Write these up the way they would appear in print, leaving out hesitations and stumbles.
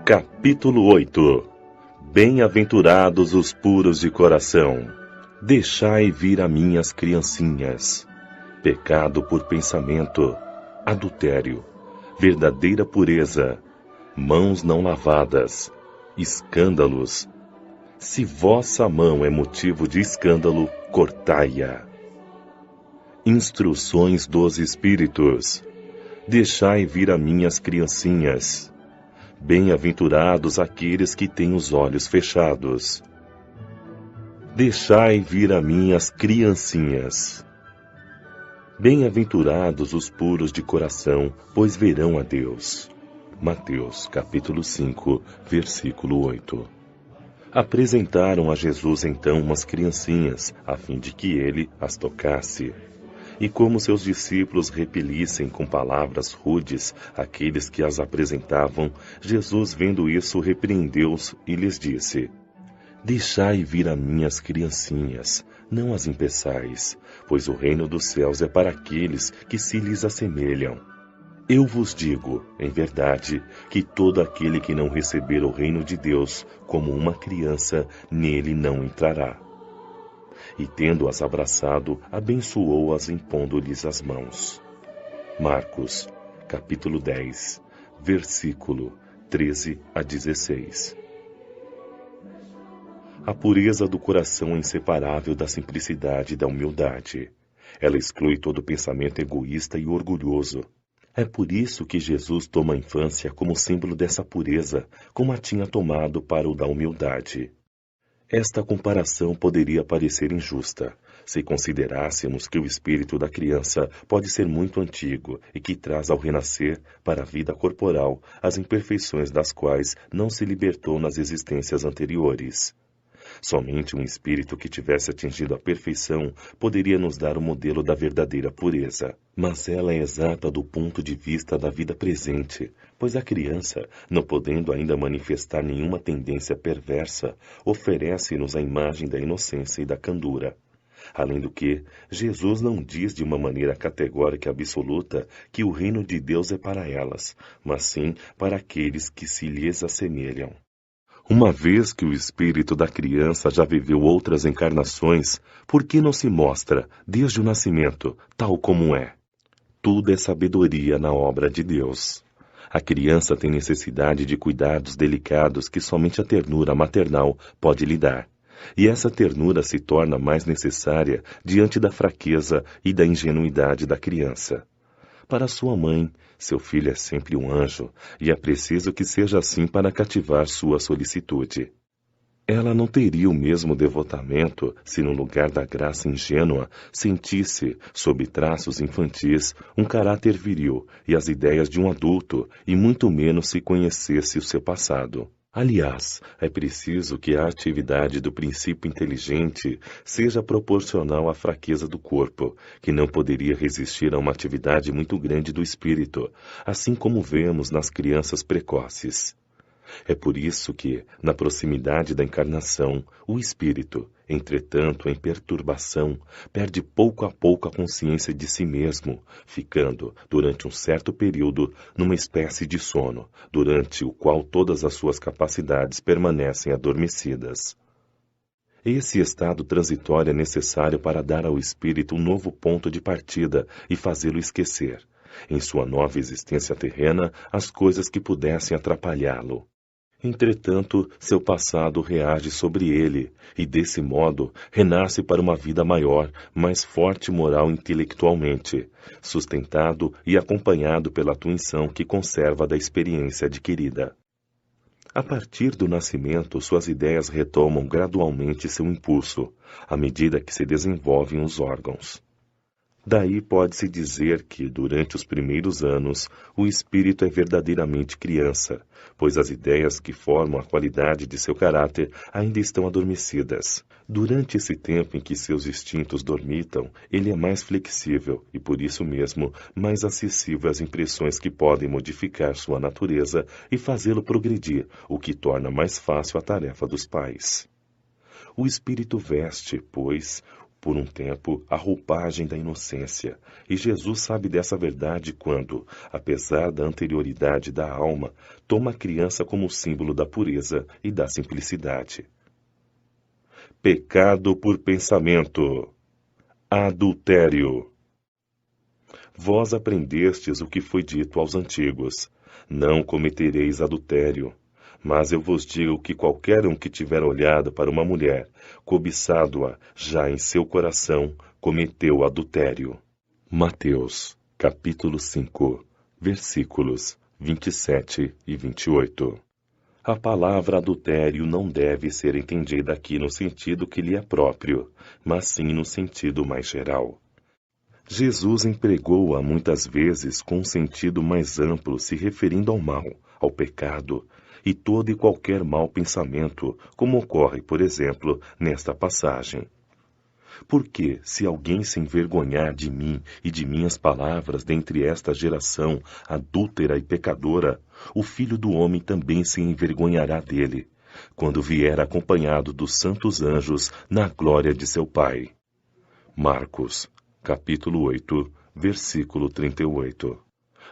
Capítulo 8. Bem-aventurados os puros de coração. Deixai vir a minhas criancinhas. Pecado por pensamento, adultério, verdadeira pureza, mãos não lavadas, escândalos. Se vossa mão é motivo de escândalo, cortai-a. Instruções dos Espíritos. Deixai vir a minhas criancinhas. Bem-aventurados aqueles que têm os olhos fechados. Deixai vir a minhas criancinhas. Bem-aventurados os puros de coração, pois verão a Deus. Mateus, capítulo 5, versículo 8. Apresentaram a Jesus então umas criancinhas, a fim de que ele as tocasse. E como seus discípulos repelissem com palavras rudes aqueles que as apresentavam, Jesus, vendo isso, repreendeu-os e lhes disse: Deixai vir a minhas criancinhas, não as impeçais, pois o reino dos céus é para aqueles que se lhes assemelham. Eu vos digo, em verdade, que todo aquele que não receber o reino de Deus como uma criança, nele não entrará. E tendo-as abraçado, abençoou-as impondo-lhes as mãos. Marcos, capítulo 10, versículo 13 a 16. A pureza do coração é inseparável da simplicidade e da humildade. Ela exclui todo pensamento egoísta e orgulhoso. É por isso que Jesus toma a infância como símbolo dessa pureza, como a tinha tomado para o da humildade. Esta comparação poderia parecer injusta, se considerássemos que o espírito da criança pode ser muito antigo e que traz ao renascer, para a vida corporal, as imperfeições das quais não se libertou nas existências anteriores. Somente um espírito que tivesse atingido a perfeição poderia nos dar o modelo da verdadeira pureza. Mas ela é exata do ponto de vista da vida presente, pois a criança, não podendo ainda manifestar nenhuma tendência perversa, oferece-nos a imagem da inocência e da candura. Além do que, Jesus não diz de uma maneira categórica e absoluta que o reino de Deus é para elas, mas sim para aqueles que se lhes assemelham. Uma vez que o espírito da criança já viveu outras encarnações, por que não se mostra, desde o nascimento, tal como é? Tudo é sabedoria na obra de Deus. A criança tem necessidade de cuidados delicados que somente a ternura maternal pode lhe dar. E essa ternura se torna mais necessária diante da fraqueza e da ingenuidade da criança. Para sua mãe, seu filho é sempre um anjo, e é preciso que seja assim para cativar sua solicitude. Ela não teria o mesmo devotamento se no lugar da graça ingênua sentisse, sob traços infantis, um caráter viril e as ideias de um adulto, e muito menos se conhecesse o seu passado. Aliás, é preciso que a atividade do princípio inteligente seja proporcional à fraqueza do corpo, que não poderia resistir a uma atividade muito grande do espírito, assim como vemos nas crianças precoces. É por isso que, na proximidade da encarnação, o espírito, entretanto em perturbação, perde pouco a pouco a consciência de si mesmo, ficando, durante um certo período, numa espécie de sono, durante o qual todas as suas capacidades permanecem adormecidas. Esse estado transitório é necessário para dar ao espírito um novo ponto de partida e fazê-lo esquecer, em sua nova existência terrena, as coisas que pudessem atrapalhá-lo. Entretanto, seu passado reage sobre ele, e desse modo renasce para uma vida maior, mais forte moral e intelectualmente, sustentado e acompanhado pela atuação que conserva da experiência adquirida. A partir do nascimento, suas ideias retomam gradualmente seu impulso, à medida que se desenvolvem os órgãos. Daí pode-se dizer que, durante os primeiros anos, o espírito é verdadeiramente criança, pois as ideias que formam a qualidade de seu caráter ainda estão adormecidas. Durante esse tempo em que seus instintos dormitam, ele é mais flexível e, por isso mesmo, mais acessível às impressões que podem modificar sua natureza e fazê-lo progredir, o que torna mais fácil a tarefa dos pais. O espírito veste, pois, por um tempo, a roupagem da inocência, e Jesus sabe dessa verdade quando, apesar da anterioridade da alma, toma a criança como símbolo da pureza e da simplicidade. Pecado por pensamento. Adultério. Vós aprendestes o que foi dito aos antigos: não cometereis adultério. Mas eu vos digo que qualquer um que tiver olhado para uma mulher, cobiçado-a já em seu coração, cometeu adultério. Mateus, capítulo 5, versículos 27 e 28. A palavra adultério não deve ser entendida aqui no sentido que lhe é próprio, mas sim no sentido mais geral. Jesus empregou-a muitas vezes com um sentido mais amplo, se referindo ao mal, ao pecado, e todo e qualquer mau pensamento, como ocorre, por exemplo, nesta passagem. Porque, se alguém se envergonhar de mim e de minhas palavras dentre esta geração adúltera e pecadora, o Filho do Homem também se envergonhará dele, quando vier acompanhado dos santos anjos na glória de seu Pai. Marcos, capítulo 8, versículo 38.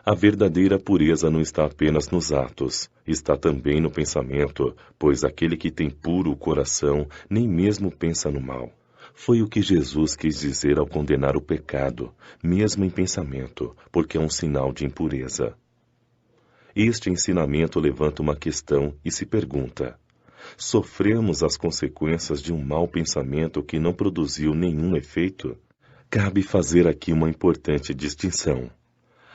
A verdadeira pureza não está apenas nos atos, está também no pensamento, pois aquele que tem puro o coração nem mesmo pensa no mal. Foi o que Jesus quis dizer ao condenar o pecado, mesmo em pensamento, porque é um sinal de impureza. Este ensinamento levanta uma questão e se pergunta: sofremos as consequências de um mau pensamento que não produziu nenhum efeito? Cabe fazer aqui uma importante distinção.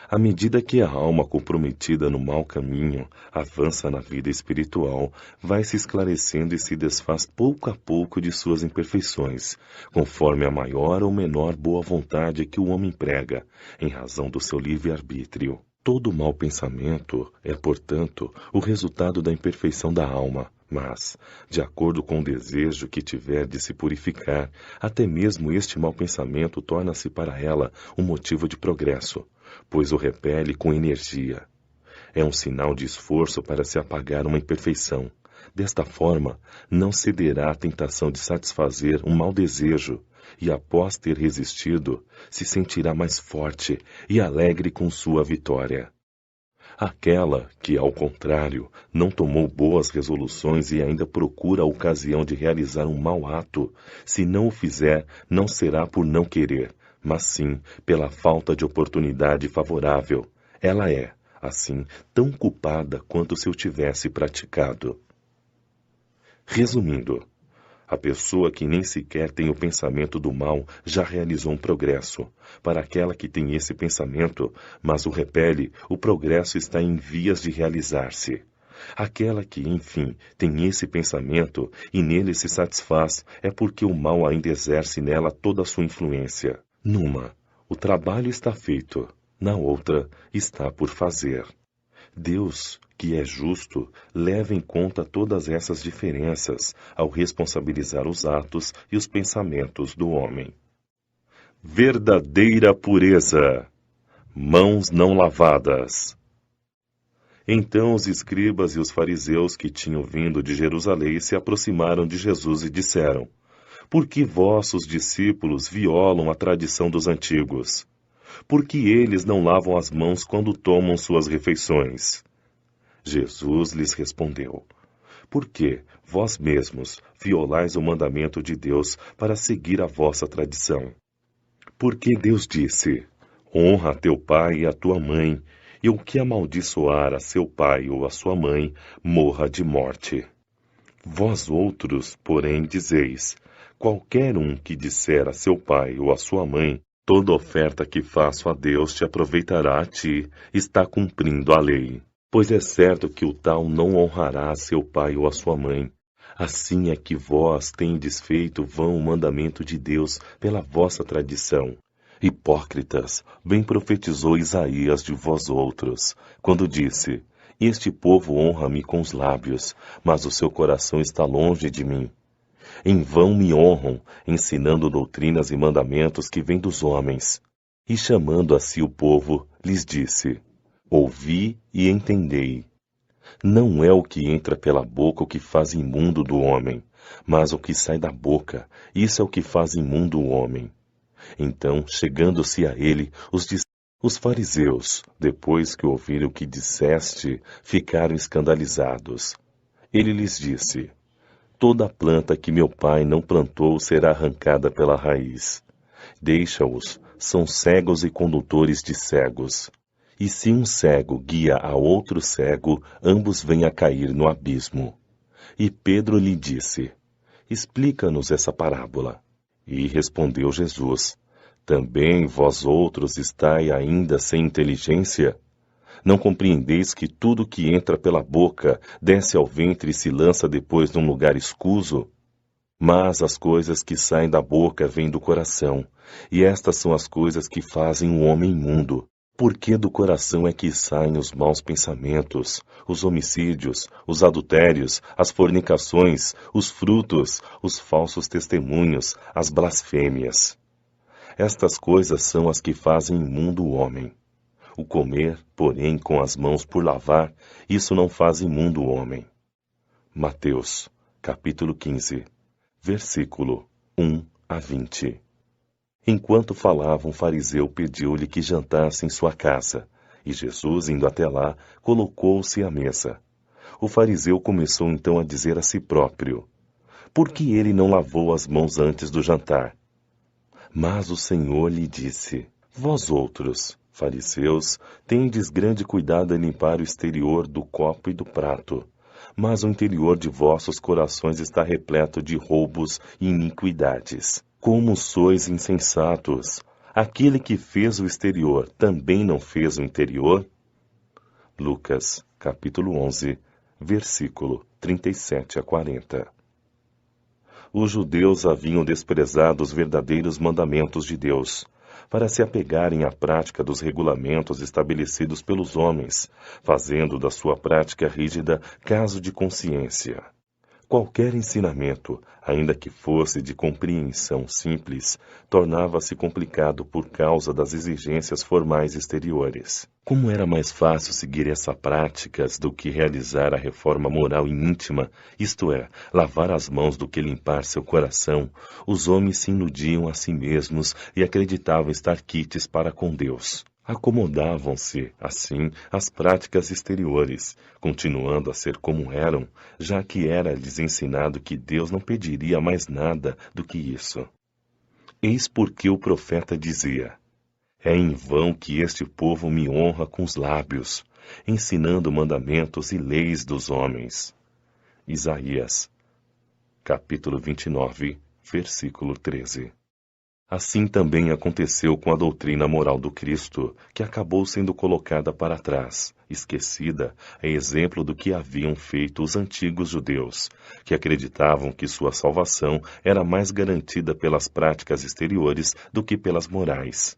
À medida que a alma comprometida no mau caminho avança na vida espiritual, vai se esclarecendo e se desfaz pouco a pouco de suas imperfeições, conforme a maior ou menor boa vontade que o homem prega, em razão do seu livre-arbítrio. Todo mau pensamento é, portanto, o resultado da imperfeição da alma, mas, de acordo com o desejo que tiver de se purificar, até mesmo este mau pensamento torna-se para ela um motivo de progresso, pois o repele com energia. É um sinal de esforço para se apagar uma imperfeição. Desta forma, não cederá à tentação de satisfazer um mau desejo, e após ter resistido, se sentirá mais forte e alegre com sua vitória. Aquela que, ao contrário, não tomou boas resoluções e ainda procura a ocasião de realizar um mau ato, se não o fizer, não será por não querer, mas sim pela falta de oportunidade favorável. Ela é, assim, tão culpada quanto se o tivesse praticado. Resumindo, a pessoa que nem sequer tem o pensamento do mal já realizou um progresso. Para aquela que tem esse pensamento, mas o repele, o progresso está em vias de realizar-se. Aquela que, enfim, tem esse pensamento e nele se satisfaz, é porque o mal ainda exerce nela toda a sua influência. Numa, o trabalho está feito, na outra, está por fazer. Deus, que é justo, leva em conta todas essas diferenças ao responsabilizar os atos e os pensamentos do homem. Verdadeira pureza. Mãos não lavadas. Então os escribas e os fariseus que tinham vindo de Jerusalém se aproximaram de Jesus e disseram: por que vossos discípulos violam a tradição dos antigos? Por que eles não lavam as mãos quando tomam suas refeições? Jesus lhes respondeu: porque vós mesmos violais o mandamento de Deus para seguir a vossa tradição. Porque Deus disse: honra a teu pai e a tua mãe, e o que amaldiçoar a seu pai ou a sua mãe, morra de morte. Vós outros, porém, dizeis: qualquer um que disser a seu pai ou a sua mãe, toda oferta que faço a Deus te aproveitará a ti, está cumprindo a lei. Pois é certo que o tal não honrará a seu pai ou a sua mãe. Assim é que vós tendes feito vão o mandamento de Deus pela vossa tradição. Hipócritas, bem profetizou Isaías de vós outros, quando disse: este povo honra-me com os lábios, mas o seu coração está longe de mim. Em vão me honram, ensinando doutrinas e mandamentos que vêm dos homens. E chamando a si o povo, lhes disse: ouvi e entendei. Não é o que entra pela boca o que faz imundo do homem, Mas o que sai da boca, isso é o que faz imundo o homem. Então, chegando-se a ele, os fariseus, depois que ouviram o que disseste, ficaram escandalizados. Ele lhes disse: Toda planta que meu pai não plantou será arrancada pela raiz. Deixa-os, são cegos e condutores de cegos. E se um cego guia a outro cego, ambos vêm a cair no abismo. E Pedro lhe disse: Explica-nos essa parábola. E respondeu Jesus: Também vós outros estáis ainda sem inteligência? Não compreendeis que tudo que entra pela boca desce ao ventre e se lança depois num lugar escuso? Mas as coisas que saem da boca vêm do coração, e estas são as coisas que fazem o homem imundo. Porque do coração é que saem os maus pensamentos, os homicídios, os adultérios, as fornicações, os frutos, os falsos testemunhos, as blasfêmias. Estas coisas são as que fazem imundo o homem. O comer, porém, com as mãos por lavar, isso não faz imundo o homem. Mateus, capítulo 15, versículo 1 a 20. Enquanto falava, um fariseu pediu-lhe que jantasse em sua casa, e Jesus, indo até lá, colocou-se à mesa. O fariseu começou então a dizer a si próprio: Por que ele não lavou as mãos antes do jantar? Mas o Senhor lhe disse: Vós outros, fariseus, tendes grande cuidado em limpar o exterior do copo e do prato, mas o interior de vossos corações está repleto de roubos e iniquidades. Como sois insensatos! Aquele que fez o exterior também não fez o interior? Lucas, capítulo 11, versículo 37 a 40. Os judeus haviam desprezado os verdadeiros mandamentos de Deus, para se apegarem à prática dos regulamentos estabelecidos pelos homens, fazendo da sua prática rígida caso de consciência. Qualquer ensinamento, ainda que fosse de compreensão simples, tornava-se complicado por causa das exigências formais exteriores. Como era mais fácil seguir essas práticas do que realizar a reforma moral e íntima, isto é, lavar as mãos do que limpar seu coração, os homens se iludiam a si mesmos e acreditavam estar quites para com Deus. Acomodavam-se, assim, às práticas exteriores, continuando a ser como eram, já que era-lhes ensinado que Deus não pediria mais nada do que isso. Eis porque o profeta dizia: É em vão que este povo me honra com os lábios, ensinando mandamentos e leis dos homens. Isaías, capítulo 29, versículo 13. Assim também aconteceu com a doutrina moral do Cristo, que acabou sendo colocada para trás, esquecida, a exemplo do que haviam feito os antigos judeus, que acreditavam que sua salvação era mais garantida pelas práticas exteriores do que pelas morais.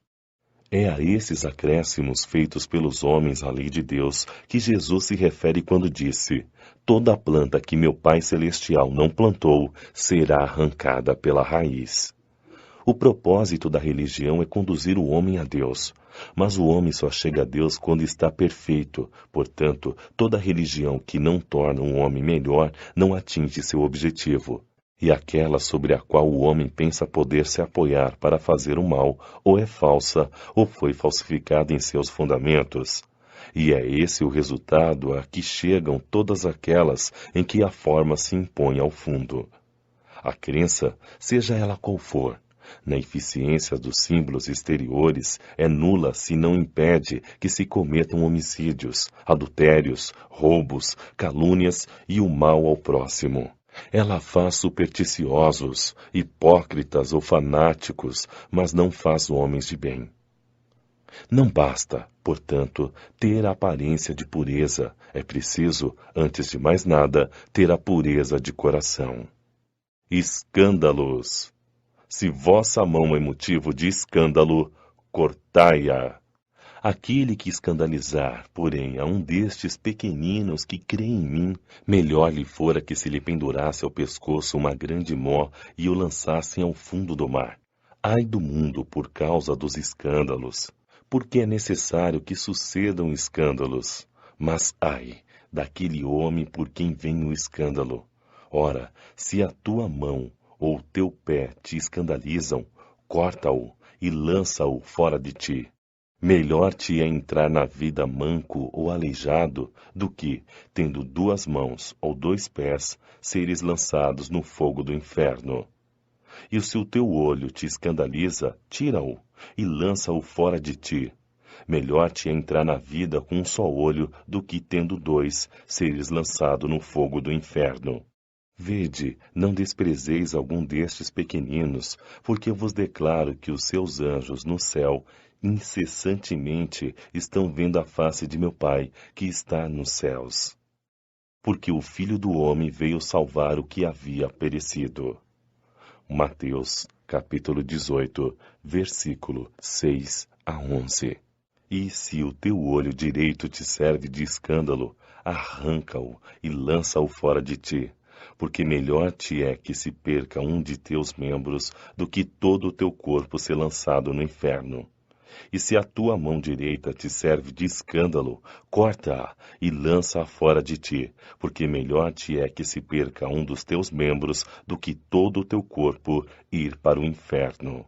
É a esses acréscimos feitos pelos homens à lei de Deus que Jesus se refere quando disse: Toda planta que meu Pai Celestial não plantou será arrancada pela raiz. O propósito da religião é conduzir o homem a Deus, mas o homem só chega a Deus quando está perfeito. Portanto, toda religião que não torna um homem melhor não atinge seu objetivo. E aquela sobre a qual o homem pensa poder se apoiar para fazer o mal, ou é falsa, ou foi falsificada em seus fundamentos. E é esse o resultado a que chegam todas aquelas em que a forma se impõe ao fundo. A crença, seja ela qual for, na eficiência dos símbolos exteriores é nula se não impede que se cometam homicídios, adultérios, roubos, calúnias e o mal ao próximo. Ela faz supersticiosos, hipócritas ou fanáticos, mas não faz homens de bem. Não basta, portanto, ter a aparência de pureza, é preciso, antes de mais nada, ter a pureza de coração. Escândalos! Se vossa mão é motivo de escândalo, cortai-a. Aquele que escandalizar, porém, a um destes pequeninos que creem em mim, melhor lhe fora que se lhe pendurasse ao pescoço uma grande mó e o lançassem ao fundo do mar. Ai do mundo por causa dos escândalos, porque é necessário que sucedam escândalos. Mas ai daquele homem por quem vem o escândalo. Ora, se a tua mão ou teu pé te escandalizam, corta-o e lança-o fora de ti. Melhor te é entrar na vida manco ou aleijado do que, tendo 2 mãos ou 2 pés, seres lançados no fogo do inferno. E se o teu olho te escandaliza, tira-o e lança-o fora de ti. Melhor te é entrar na vida com um só olho do que, tendo 2, seres lançado no fogo do inferno. Vede, não desprezeis algum destes pequeninos, porque eu vos declaro que os seus anjos no céu incessantemente estão vendo a face de meu Pai, que está nos céus. Porque o Filho do Homem veio salvar o que havia perecido. Mateus, capítulo 18, versículo 6 a 11. E se o teu olho direito te serve de escândalo, arranca-o e lança-o fora de ti, porque melhor te é que se perca um de teus membros do que todo o teu corpo ser lançado no inferno. E se a tua mão direita te serve de escândalo, corta-a e lança-a fora de ti, porque melhor te é que se perca um dos teus membros do que todo o teu corpo ir para o inferno.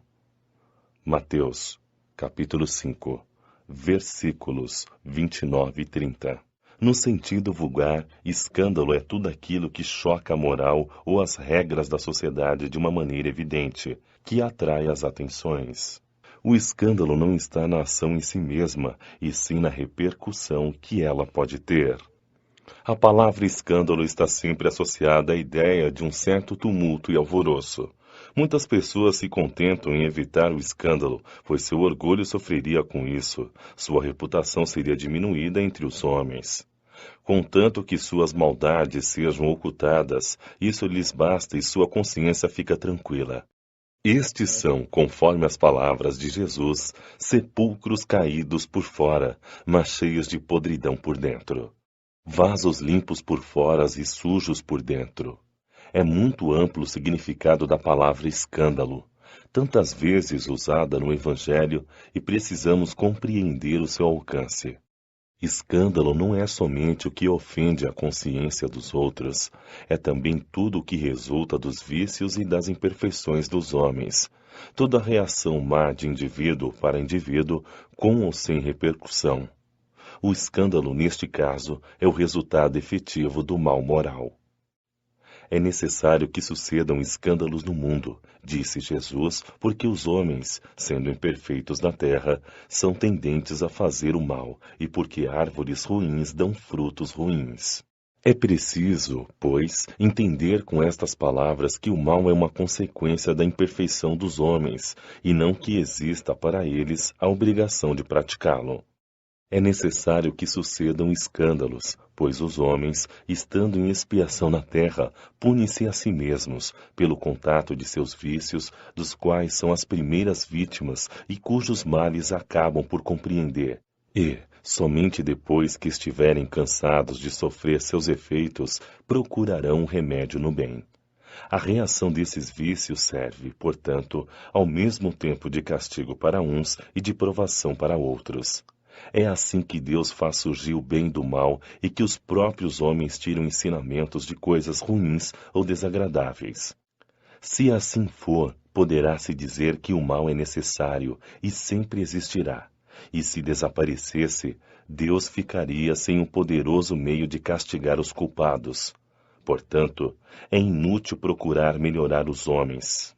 Mateus, capítulo 5, versículos 29 e 30. No sentido vulgar, escândalo é tudo aquilo que choca a moral ou as regras da sociedade de uma maneira evidente, que atrai as atenções. O escândalo não está na ação em si mesma, e sim na repercussão que ela pode ter. A palavra escândalo está sempre associada à ideia de um certo tumulto e alvoroço. Muitas pessoas se contentam em evitar o escândalo, pois seu orgulho sofreria com isso, sua reputação seria diminuída entre os homens. Contanto que suas maldades sejam ocultadas, isso lhes basta e sua consciência fica tranquila. Estes são, conforme as palavras de Jesus, sepulcros caídos por fora, mas cheios de podridão por dentro. Vasos limpos por fora e sujos por dentro. É muito amplo o significado da palavra escândalo, tantas vezes usada no Evangelho, e precisamos compreender o seu alcance. Escândalo não é somente o que ofende a consciência dos outros, é também tudo o que resulta dos vícios e das imperfeições dos homens, toda reação má de indivíduo para indivíduo, com ou sem repercussão. O escândalo, neste caso, é o resultado efetivo do mal moral. É necessário que sucedam escândalos no mundo, disse Jesus, porque os homens, sendo imperfeitos na terra, são tendentes a fazer o mal, e porque árvores ruins dão frutos ruins. É preciso, pois, entender com estas palavras que o mal é uma consequência da imperfeição dos homens, e não que exista para eles a obrigação de praticá-lo. É necessário que sucedam escândalos, pois os homens, estando em expiação na terra, punem-se a si mesmos, pelo contato de seus vícios, dos quais são as primeiras vítimas e cujos males acabam por compreender. E, somente depois que estiverem cansados de sofrer seus efeitos, procurarão um remédio no bem. A reação desses vícios serve, portanto, ao mesmo tempo de castigo para uns e de provação para outros. É assim que Deus faz surgir o bem do mal e que os próprios homens tiram ensinamentos de coisas ruins ou desagradáveis. Se assim for, poderá-se dizer que o mal é necessário e sempre existirá. E se desaparecesse, Deus ficaria sem um poderoso meio de castigar os culpados. Portanto, é inútil procurar melhorar os homens.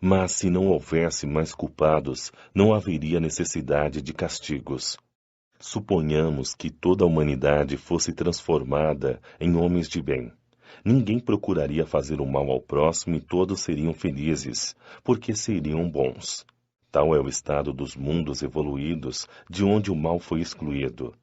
Mas se não houvesse mais culpados, não haveria necessidade de castigos. Suponhamos que toda a humanidade fosse transformada em homens de bem. Ninguém procuraria fazer o mal ao próximo e todos seriam felizes, porque seriam bons. Tal é o estado dos mundos evoluídos, de onde o mal foi excluído.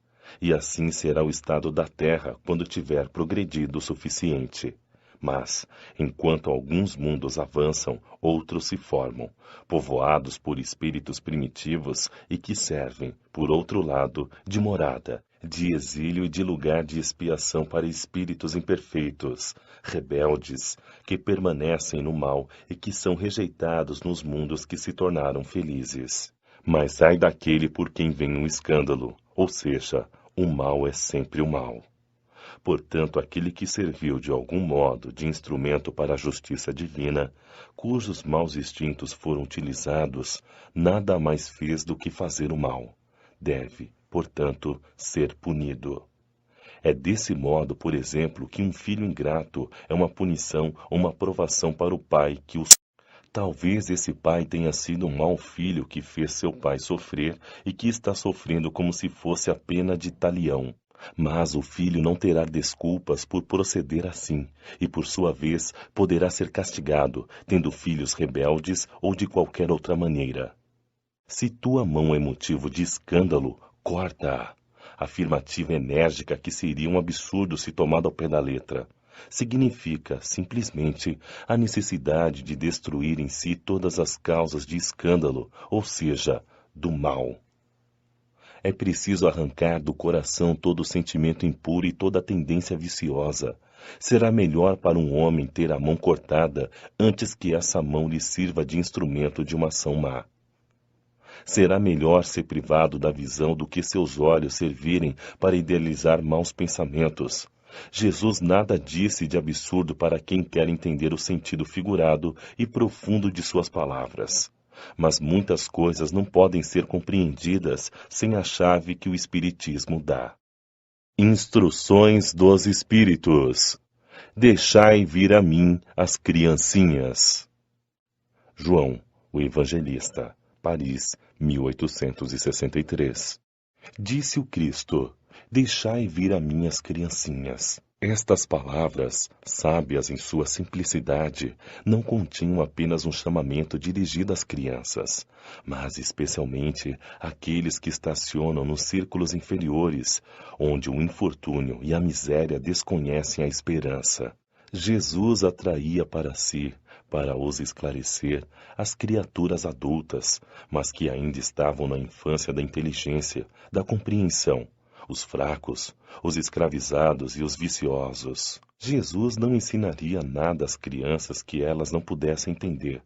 E assim será o estado da Terra quando tiver progredido o suficiente. Mas, enquanto alguns mundos avançam, outros se formam, povoados por espíritos primitivos e que servem, por outro lado, de morada, de exílio e de lugar de expiação para espíritos imperfeitos, rebeldes, que permanecem no mal e que são rejeitados nos mundos que se tornaram felizes. Mas ai daquele por quem vem um escândalo, ou seja, o mal é sempre o mal. Portanto, aquele que serviu de algum modo de instrumento para a justiça divina, cujos maus instintos foram utilizados, nada mais fez do que fazer o mal. Deve, portanto, ser punido. É desse modo, por exemplo, que um filho ingrato é uma punição ou uma provação para o pai que o... Talvez esse pai tenha sido um mau filho que fez seu pai sofrer e que está sofrendo como se fosse a pena de talião. Mas o filho não terá desculpas por proceder assim, e por sua vez poderá ser castigado, tendo filhos rebeldes ou de qualquer outra maneira. Se tua mão é motivo de escândalo, corta-a. Afirmativa enérgica que seria um absurdo se tomada ao pé da letra. Significa, simplesmente, a necessidade de destruir em si todas as causas de escândalo, ou seja, do mal. É preciso arrancar do coração todo sentimento impuro e toda tendência viciosa. Será melhor para um homem ter a mão cortada antes que essa mão lhe sirva de instrumento de uma ação má. Será melhor ser privado da visão do que seus olhos servirem para idealizar maus pensamentos. Jesus nada disse de absurdo para quem quer entender o sentido figurado e profundo de suas palavras. Mas muitas coisas não podem ser compreendidas sem a chave que o Espiritismo dá. Instruções dos Espíritos. Deixai vir a mim as criancinhas. João, o Evangelista, Paris, 1863. Disse o Cristo: deixai vir a mim as criancinhas. Estas palavras, sábias em sua simplicidade, não continham apenas um chamamento dirigido às crianças, mas especialmente àqueles que estacionam nos círculos inferiores, onde o infortúnio e a miséria desconhecem a esperança. Jesus atraía para si, para os esclarecer, as criaturas adultas, mas que ainda estavam na infância da inteligência, da compreensão, os fracos, os escravizados e os viciosos. Jesus não ensinaria nada às crianças que elas não pudessem entender,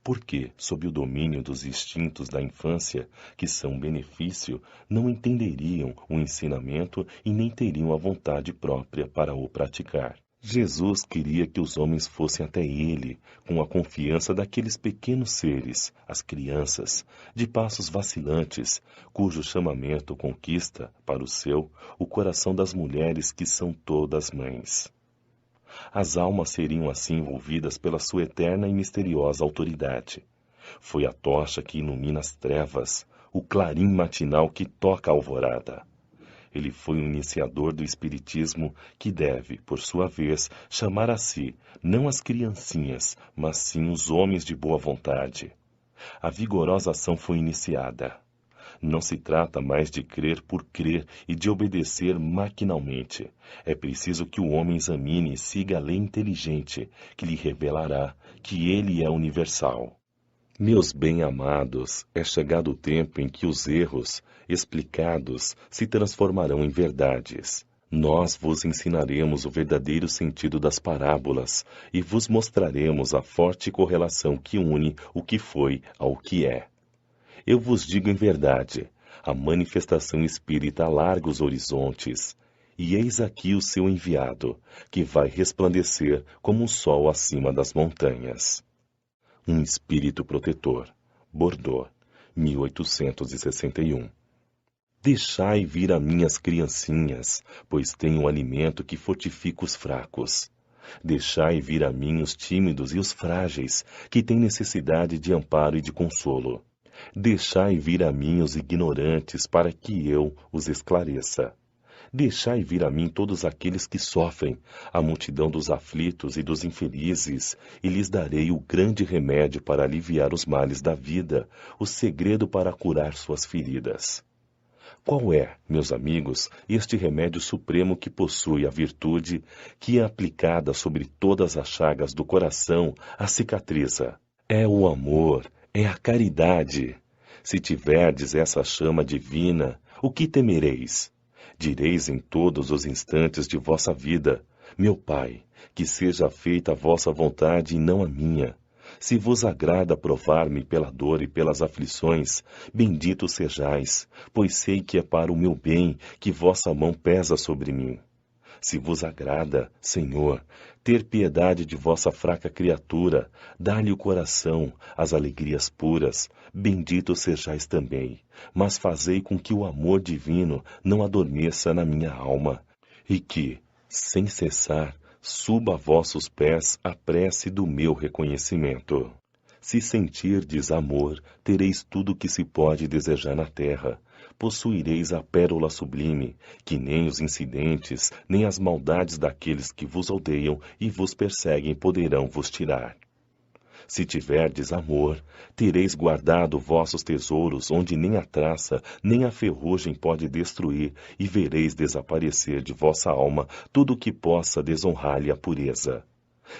porque, sob o domínio dos instintos da infância, que são benefício, não entenderiam o ensinamento e nem teriam a vontade própria para o praticar. Jesus queria que os homens fossem até ele, com a confiança daqueles pequenos seres, as crianças, de passos vacilantes, cujo chamamento conquista, para o seu, o coração das mulheres que são todas mães. As almas seriam assim envolvidas pela sua eterna e misteriosa autoridade. Foi a tocha que ilumina as trevas, o clarim matinal que toca a alvorada. Ele foi um iniciador do Espiritismo que deve, por sua vez, chamar a si, não as criancinhas, mas sim os homens de boa vontade. A vigorosa ação foi iniciada. Não se trata mais de crer por crer e de obedecer maquinalmente. É preciso que o homem examine e siga a lei inteligente, que lhe revelará que ele é universal. Meus bem-amados, é chegado o tempo em que os erros, explicados, se transformarão em verdades. Nós vos ensinaremos o verdadeiro sentido das parábolas e vos mostraremos a forte correlação que une o que foi ao que é. Eu vos digo em verdade, a manifestação espírita alarga os horizontes, e eis aqui o seu enviado, que vai resplandecer como o sol acima das montanhas. Um espírito protetor. Bordeaux, 1861. Deixai vir a mim as criancinhas, pois tenho um alimento que fortifica os fracos. Deixai vir a mim os tímidos e os frágeis, que têm necessidade de amparo e de consolo. Deixai vir a mim os ignorantes, para que eu os esclareça. Deixai vir a mim todos aqueles que sofrem, a multidão dos aflitos e dos infelizes, e lhes darei o grande remédio para aliviar os males da vida, o segredo para curar suas feridas. Qual é, meus amigos, este remédio supremo que possui a virtude, que é aplicada sobre todas as chagas do coração, a cicatriza? É o amor, é a caridade. Se tiverdes essa chama divina, o que temereis? Direis em todos os instantes de vossa vida: meu Pai, que seja feita a vossa vontade e não a minha. Se vos agrada provar-me pela dor e pelas aflições, bendito sejais, pois sei que é para o meu bem que vossa mão pesa sobre mim. Se vos agrada, Senhor, ter piedade de vossa fraca criatura, dá-lhe o coração, as alegrias puras, bendito sejais também, mas fazei com que o amor divino não adormeça na minha alma, e que, sem cessar, suba a vossos pés a prece do meu reconhecimento. Se sentirdes amor, tereis tudo o que se pode desejar na terra. Possuireis a pérola sublime, que nem os incidentes, nem as maldades daqueles que vos odeiam e vos perseguem poderão vos tirar. Se tiverdes amor, tereis guardado vossos tesouros onde nem a traça, nem a ferrugem pode destruir, e vereis desaparecer de vossa alma tudo o que possa desonrar-lhe a pureza.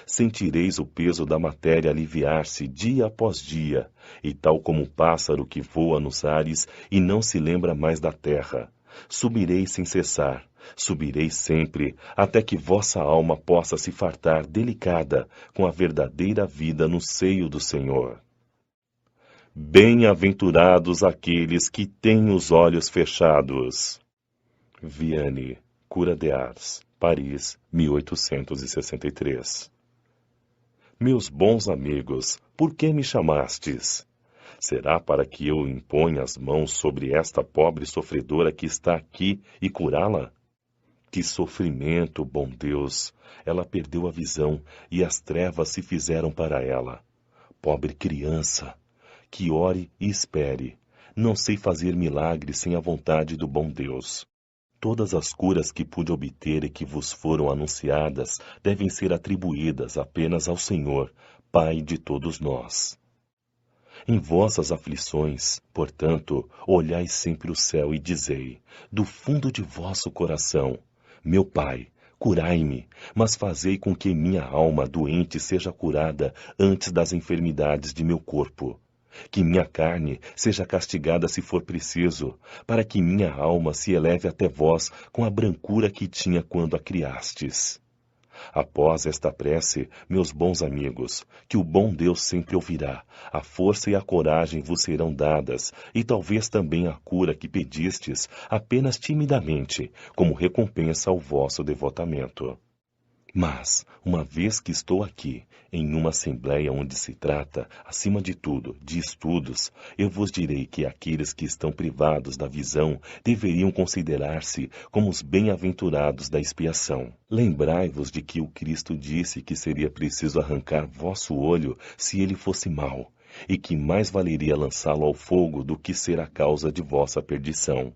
Sentireis o peso da matéria aliviar-se dia após dia, e tal como o pássaro que voa nos ares e não se lembra mais da terra, subireis sem cessar, subireis sempre, até que vossa alma possa se fartar delicada com a verdadeira vida no seio do Senhor. Bem-aventurados aqueles que têm os olhos fechados. Vianney, Cura de Ars, Paris, 1863. Meus bons amigos, por que me chamastes? Será para que eu imponha as mãos sobre esta pobre sofredora que está aqui e curá-la? Que sofrimento, bom Deus! Ela perdeu a visão e as trevas se fizeram para ela. Pobre criança! Que ore e espere. Não sei fazer milagres sem a vontade do bom Deus. Todas as curas que pude obter e que vos foram anunciadas devem ser atribuídas apenas ao Senhor, Pai de todos nós. Em vossas aflições, portanto, olhai sempre o céu e dizei, do fundo de vosso coração, meu Pai, curai-me, mas fazei com que minha alma doente seja curada antes das enfermidades de meu corpo. Que minha carne seja castigada se for preciso, para que minha alma se eleve até vós com a brancura que tinha quando a criastes. Após esta prece, meus bons amigos, que o bom Deus sempre ouvirá, a força e a coragem vos serão dadas, e talvez também a cura que pedistes, apenas timidamente, como recompensa ao vosso devotamento. Mas, uma vez que estou aqui, em uma assembleia onde se trata, acima de tudo, de estudos, eu vos direi que aqueles que estão privados da visão deveriam considerar-se como os bem-aventurados da expiação. Lembrai-vos de que o Cristo disse que seria preciso arrancar vosso olho se ele fosse mau, e que mais valeria lançá-lo ao fogo do que ser a causa de vossa perdição.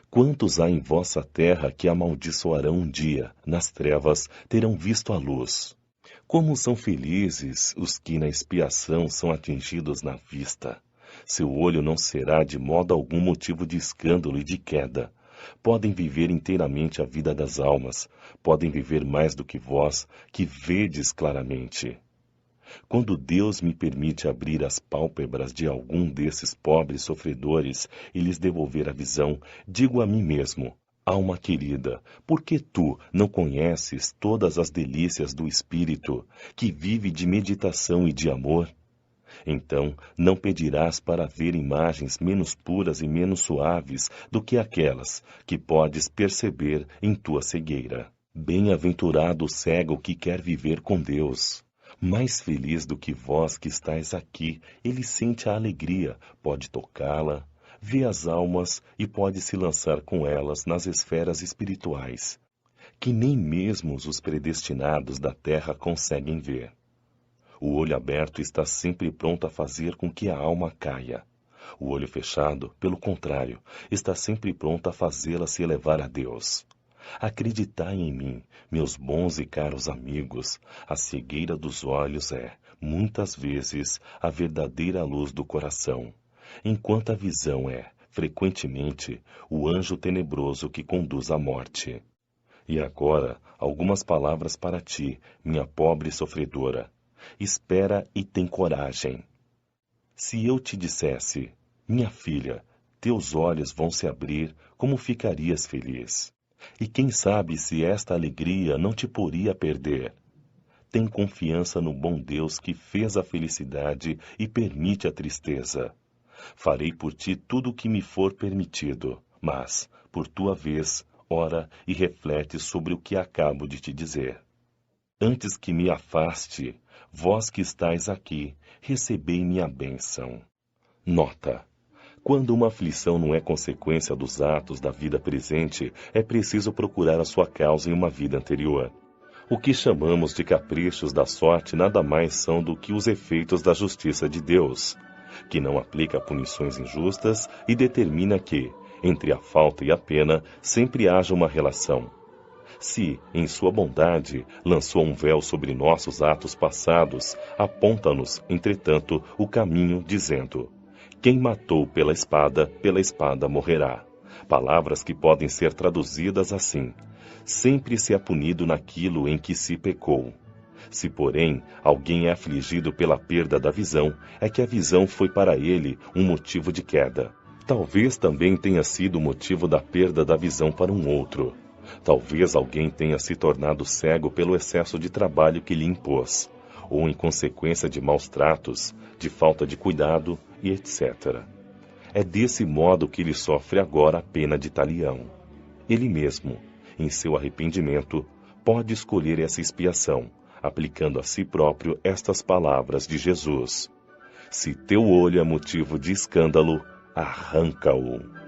Quantos há em vossa terra que amaldiçoarão um dia, nas trevas, terão visto a luz? Como são felizes os que na expiação são atingidos na vista. Seu olho não será de modo algum motivo de escândalo e de queda. Podem viver inteiramente a vida das almas, podem viver mais do que vós, que vedes claramente. Quando Deus me permite abrir as pálpebras de algum desses pobres sofredores e lhes devolver a visão, digo a mim mesmo, alma querida, por que tu não conheces todas as delícias do Espírito, que vive de meditação e de amor? Então não pedirás para ver imagens menos puras e menos suaves do que aquelas que podes perceber em tua cegueira. Bem-aventurado o cego que quer viver com Deus. Mais feliz do que vós que estáis aqui, ele sente a alegria, pode tocá-la, vê as almas e pode se lançar com elas nas esferas espirituais, que nem mesmo os predestinados da terra conseguem ver. O olho aberto está sempre pronto a fazer com que a alma caia. O olho fechado, pelo contrário, está sempre pronto a fazê-la se elevar a Deus. Acreditai em mim, meus bons e caros amigos, a cegueira dos olhos é, muitas vezes, a verdadeira luz do coração, enquanto a visão é, frequentemente, o anjo tenebroso que conduz à morte. E agora, algumas palavras para ti, minha pobre sofredora. Espera e tem coragem. Se eu te dissesse, minha filha, teus olhos vão se abrir, como ficarias feliz? E quem sabe se esta alegria não te poria perder? Tem confiança no bom Deus que fez a felicidade e permite a tristeza. Farei por ti tudo o que me for permitido, mas, por tua vez, ora e reflete sobre o que acabo de te dizer. Antes que me afaste, vós que estáis aqui, recebei minha bênção. Nota: quando uma aflição não é consequência dos atos da vida presente, é preciso procurar a sua causa em uma vida anterior. O que chamamos de caprichos da sorte nada mais são do que os efeitos da justiça de Deus, que não aplica punições injustas e determina que, entre a falta e a pena, sempre haja uma relação. Se, em sua bondade, lançou um véu sobre nossos atos passados, aponta-nos, entretanto, o caminho, dizendo: quem matou pela espada morrerá. Palavras que podem ser traduzidas assim: sempre se é punido naquilo em que se pecou. Se, porém, alguém é afligido pela perda da visão, é que a visão foi para ele um motivo de queda. Talvez também tenha sido o motivo da perda da visão para um outro. Talvez alguém tenha se tornado cego pelo excesso de trabalho que lhe impôs, ou em consequência de maus tratos, de falta de cuidado e etc. É desse modo que ele sofre agora a pena de talião. Ele mesmo, em seu arrependimento, pode escolher essa expiação, aplicando a si próprio estas palavras de Jesus: se teu olho é motivo de escândalo, arranca-o.